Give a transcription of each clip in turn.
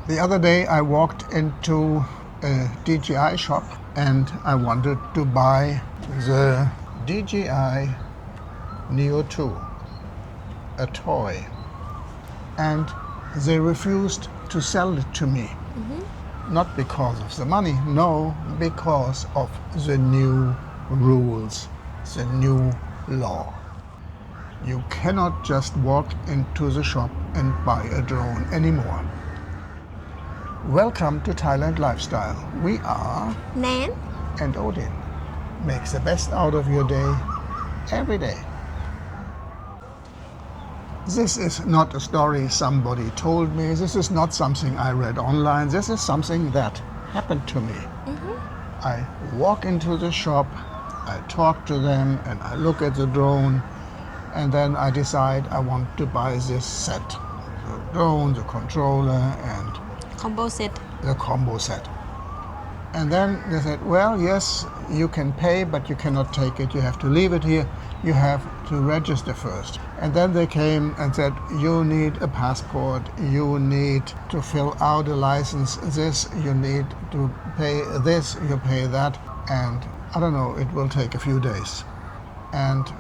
The other day I walked into a DJI shop and I wanted to buy the DJI Neo 2, a toy. And they refused to sell it to me. Not because of the money, no, because of the new rules, the new law. You cannot just walk into the shop and buy a drone anymore. Welcome to Thailand Lifestyle. We are Nann and Odin. Make the best out of your day every day. This is not a story somebody told me. This is not something I read online. This is something that happened to me. I walk into the shop, I talk to them, and I look at the drone, and then I decide I want to buy this set. The drone, the controller, and combo set. the combo set. And then they said, well, yes, you can pay, but you cannot take it. You have to leave it here. You have to register first. And then they came and said, you need a passport. You need to fill out a license. This, you need to pay this, you pay that. And I don't know, it will take a few days. And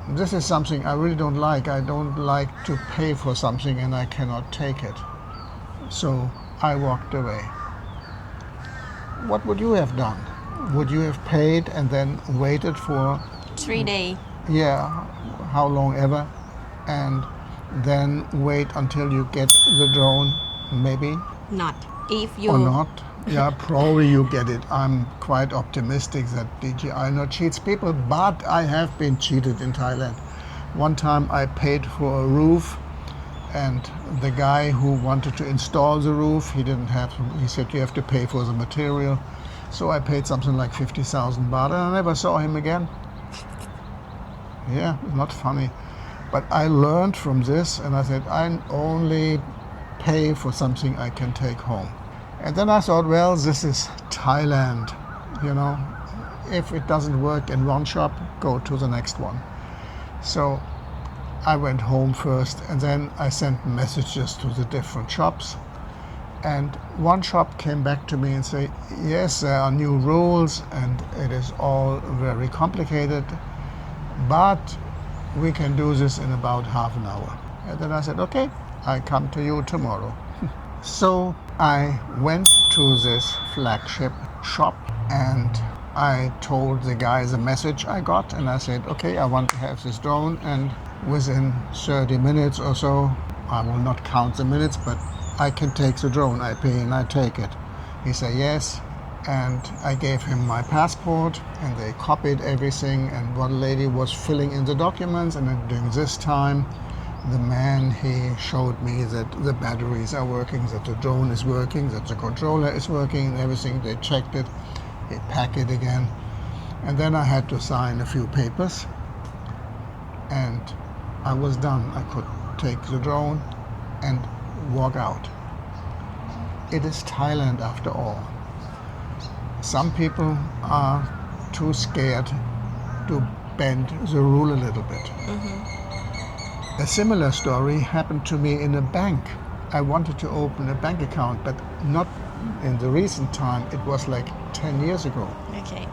this is something I really don't like. I don't like to pay for something and I cannot take it. So I walked away. What would you have done? Would you have paid and then waited for 3 days. how long ever, and then wait until you get the drone, maybe, Not. If you or not? Yeah, probably you get it. I'm quite optimistic that DJI not cheats people, but I have been cheated in Thailand. One time I paid for a roof, and the guy who wanted to install the roof, he said you have to pay for the material. So I paid something like 50,000 baht and I never saw him again. Yeah, not funny. But I learned from this and I said, I only pay for something I can take home. And then I thought, well, this is Thailand. If it doesn't work in one shop, go to the next one. So I went home first and then I sent messages to the different shops. And one shop came back to me and said, yes, there are new rules and it is all very complicated, but we can do this in about half an hour. And then I said, okay, I come to you tomorrow. So I went to this flagship shop and I told the guy the message I got and I said, okay, I want to have this drone, and within 30 minutes or so, I will not count the minutes, but I can take the drone. I pay and I take it. He said yes, and I gave him my passport and they copied everything, and one lady was filling in the documents, and during this time the man, he showed me that the batteries are working, that the drone is working, that the controller is working and everything. They checked it, they packed it again, and then I had to sign a few papers and I was done. I could take the drone and walk out. It is Thailand after all. Some people are too scared to bend the rule a little bit. A similar story happened to me in a bank. I wanted to open a bank account, but not in the recent time. It was like 10 years ago. Okay.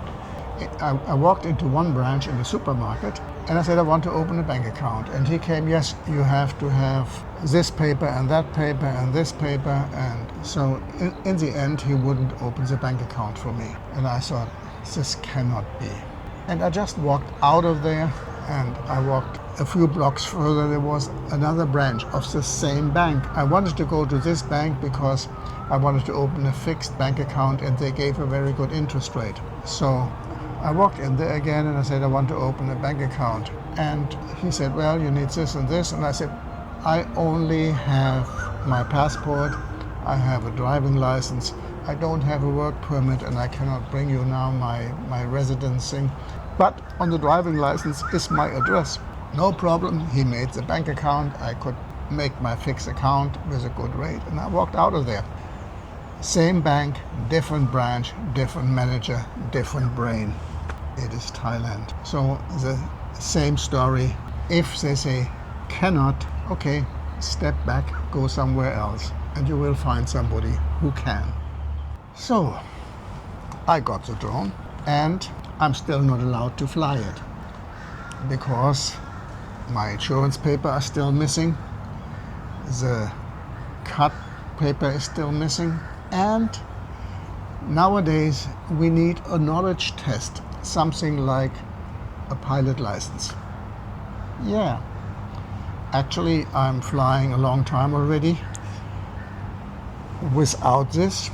I walked into one branch in the supermarket and I said, I want to open a bank account. And he came, yes, you have to have this paper and that paper and this paper. And so in the end, he wouldn't open the bank account for me. And I thought, this cannot be. And I just walked out of there and I walked a few blocks further. There was another branch of the same bank. I wanted to go to this bank because I wanted to open a fixed bank account and they gave a very good interest rate. So I walked in there again and I said, I want to open a bank account. And he said, well, you need this and this. And I said, I only have my passport. I have a driving license. I don't have a work permit and I cannot bring you now my residence thing. But on the driving license is my address. No problem. He made the bank account. I could make my fixed account with a good rate. And I walked out of there. Same bank, different branch, different manager, different brain. It is Thailand. So the same story. If they say cannot, okay, step back, go somewhere else. and you will find somebody who can. So I got the drone, and I'm still not allowed to fly it because my insurance paper are still missing, the cut paper is still missing, and nowadays we need a knowledge test, something like a pilot license. Yeah, actually I'm flying a long time already without this,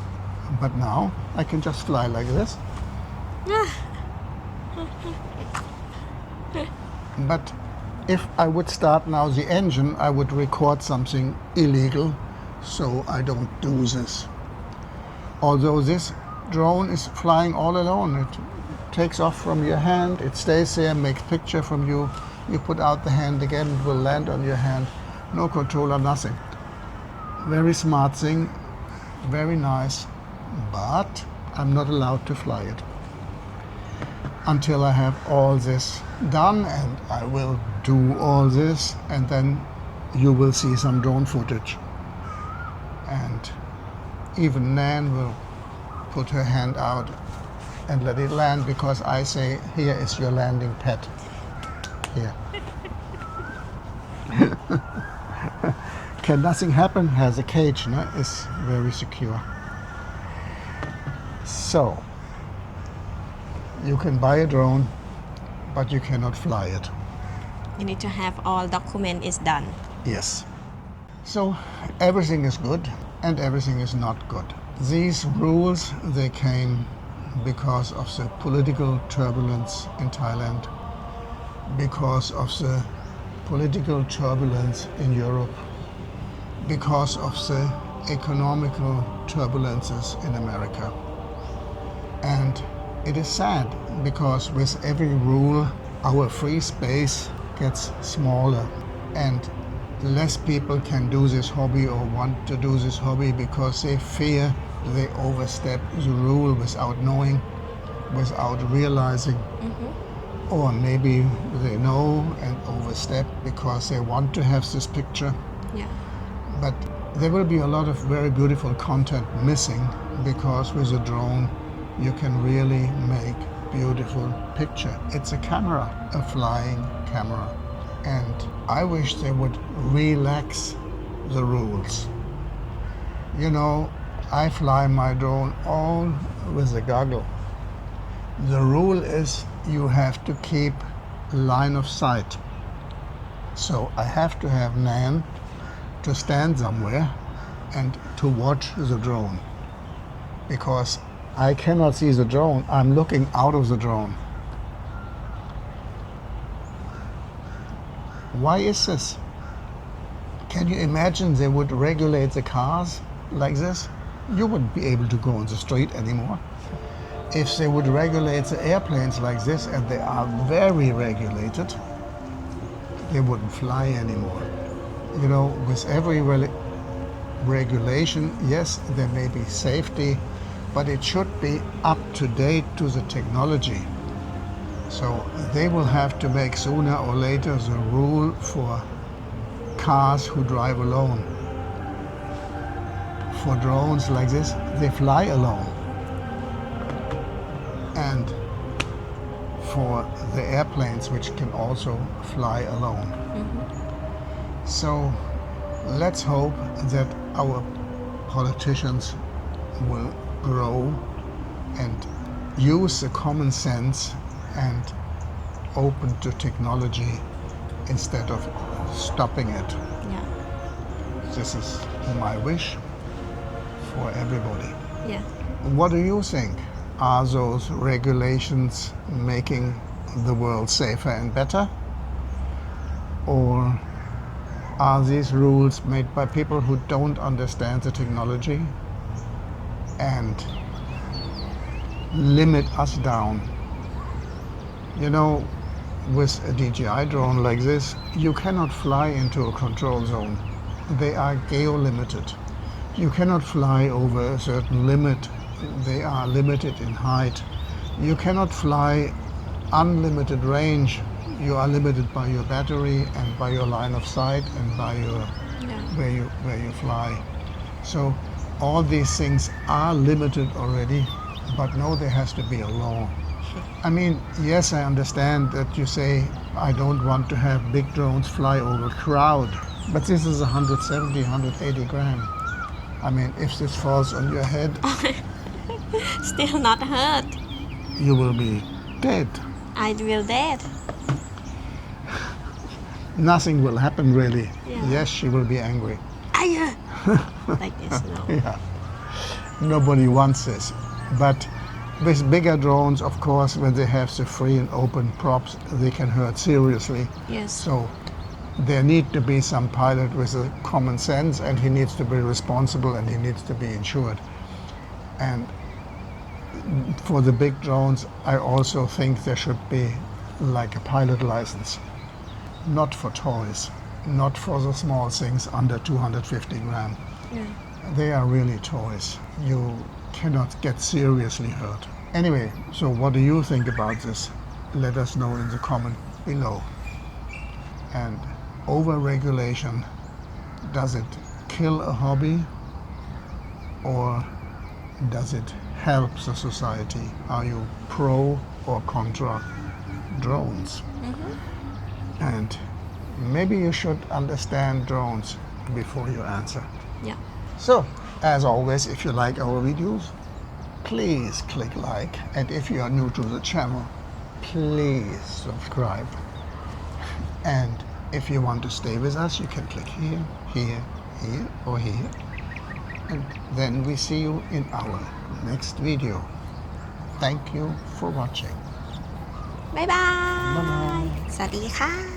but now I can just fly like this. But if I would start now the engine, I would record something illegal, so I don't do this. Although this drone is flying all alone. It takes off from your hand, it stays there, makes picture from you. You put out the hand again, it will land on your hand. No controller, nothing. Very smart thing, very nice, but I'm not allowed to fly it until I have all this done, and I will do all this, and then you will see some drone footage. And even Nann will put her hand out and let it land, because I say, here is your landing pad. Here. Can nothing happen? Has a cage, no? It's very secure. So, you can buy a drone, but you cannot fly it. You need to have all document is done. Yes. So everything is good and everything is not good. These rules, they came because of the political turbulence in Thailand, because of the political turbulence in Europe, because of the economical turbulences in America. And it is sad, because with every rule, our free space gets smaller, and less people can do this hobby or want to do this hobby because they fear they overstep the rule without knowing, without realizing. Or maybe they know and overstep because they want to have this picture. Yeah. But there will be a lot of very beautiful content missing, because with a drone you can really make beautiful picture. It's a camera, a flying camera. And I wish they would relax the rules. You know, I fly my drone all with a goggle. The rule is you have to keep line of sight. So I have to have Nann to stand somewhere and to watch the drone, because I cannot see the drone. I'm looking out of the drone. Why is this? Can you imagine they would regulate the cars like this? You wouldn't be able to go on the street anymore. If they would regulate the airplanes like this, and they are very regulated, they wouldn't fly anymore. You know, with every regulation, yes, there may be safety, but it should be up to date to the technology. So they will have to make sooner or later the rule for cars who drive alone. For drones like this, they fly alone. And for the airplanes, which can also fly alone. So let's hope that our politicians will grow and use the common sense and open to technology instead of stopping it. Yeah. This is my wish for everybody. Yeah. What do you think? Are those regulations making the world safer and better? Or are these rules made by people who don't understand the technology and limit us down? You know, with a DJI drone like this, you cannot fly into a control zone. They are geo-limited. You cannot fly over a certain limit. They are limited in height. You cannot fly unlimited range. You are limited by your battery and by your line of sight and by your where you fly. So all these things are limited already, but no, there has to be a law. I mean, yes, I understand that you say, I don't want to have big drones fly over crowd, but this is 170, 180 gram. I mean, if this falls on your head, Still not hurt. you will be dead. I will dead. Nothing will happen really. Yeah. Yes, she will be angry. Like this, no. Yeah. Nobody wants this. But with bigger drones, of course, when they have the free and open props, they can hurt seriously. Yes. So there need to be some pilot with a common sense, and he needs to be responsible, and he needs to be insured. And for the big drones, I also think there should be like a pilot license. Not for toys, not for the small things under 250 gram. Yeah. They are really toys. You cannot get seriously hurt. Anyway, so what do you think about this? Let us know in the comment below. And over-regulation, does it kill a hobby or does it help the society? Are you pro or contra drones? And maybe you should understand drones before you answer. Yeah. So, as always, if you like our videos, please click like. And if you are new to the channel, please subscribe. And if you want to stay with us, you can click here, here, here, or here. And then we see you in our next video. Thank you for watching. บ๊ายบาย บ๊ายบาย สวัสดีค่ะ